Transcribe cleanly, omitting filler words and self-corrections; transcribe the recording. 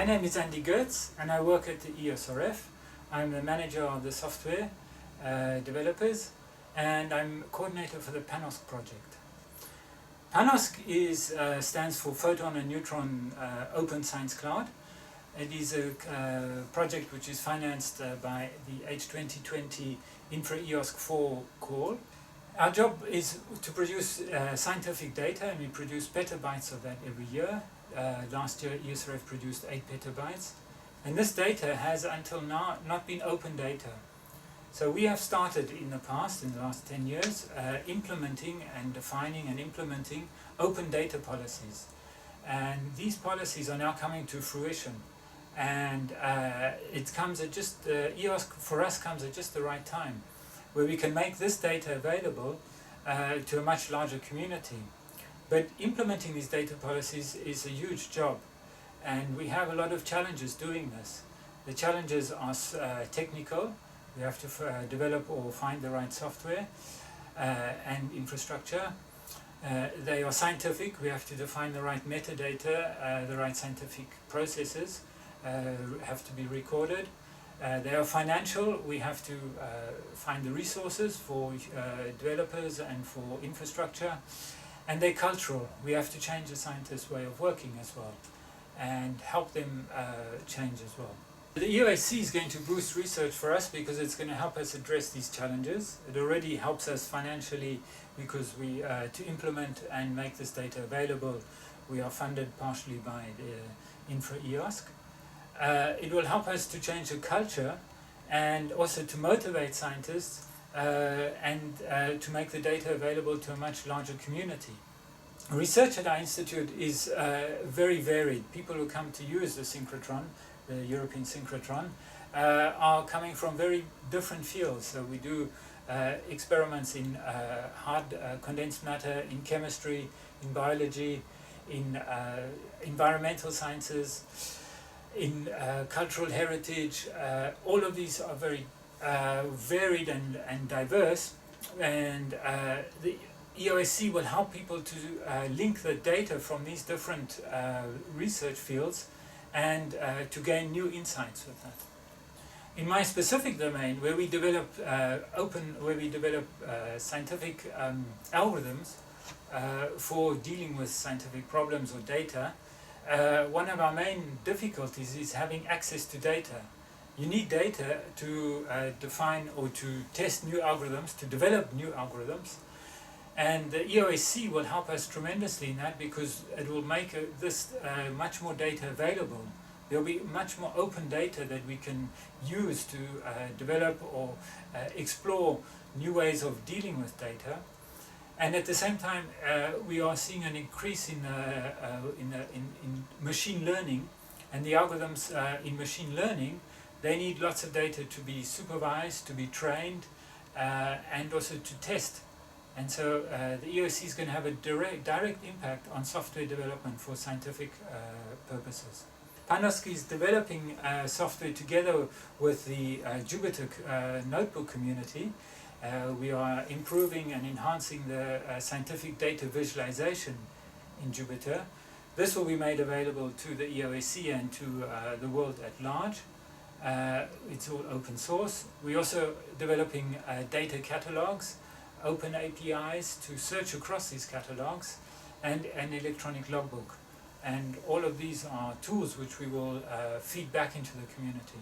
name is Andy Götz and I work at the ESRF. I'm the manager of the software developers and I'm coordinator for the PaNOSC project. PaNOSC stands for Photon and Neutron Open Science Cloud. It is a project which is financed by the H2020 Infra-EOSC 4 call. Our job is to produce scientific data, and we produce petabytes of that every year. Last year ESRF produced 8 petabytes, and this data has until now not been open data. So we have started in the past, in the last 10 years, implementing and defining and implementing open data policies. And these policies are now coming to fruition. And it comes at just, EOSC for us comes at just the right time, where we can make this data available to a much larger community. But implementing these data policies is a huge job, and we have a lot of challenges doing this. The challenges are technical. We have to develop or find the right software and infrastructure. They are scientific. We have to define the right metadata, the right scientific processes have to be recorded. They are financial. We have to find the resources for developers and for infrastructure. And they're cultural. We have to change the scientists' way of working as well and help them change as well. The EOSC is going to boost research for us because it's going to help us address these challenges. It already helps us financially because we, to implement and make this data available, we are funded partially by the Infra-EOSC. It will help us to change the culture and also to motivate scientists and to make the data available to a much larger community. Research at our institute is very varied. People who come to use the synchrotron, the European synchrotron, are coming from very different fields. So we do experiments in hard condensed matter, in chemistry, in biology, in environmental sciences, in cultural heritage. All of these are very varied and diverse, and the EOSC will help people to link the data from these different research fields and to gain new insights with that. In my specific domain, where we develop scientific algorithms for dealing with scientific problems or data, one of our main difficulties is having access to data. You need data to define or to test new algorithms, to develop new algorithms. And the EOSC will help us tremendously in that because it will make this much more data available. There will be much more open data that we can use to develop or explore new ways of dealing with data. And at the same time, we are seeing an increase in machine learning, and the algorithms in machine learning, they need lots of data to be supervised, to be trained, and also to test. And so the EOSC is going to have a direct impact on software development for scientific purposes. PaNOSC is developing software together with the Jupyter notebook community. We are improving and enhancing the scientific data visualization in Jupyter. This will be made available to the EOSC and to the world at large. It's all open source. We're also developing data catalogs, open APIs to search across these catalogs, and an electronic logbook. And all of these are tools which we will feed back into the community.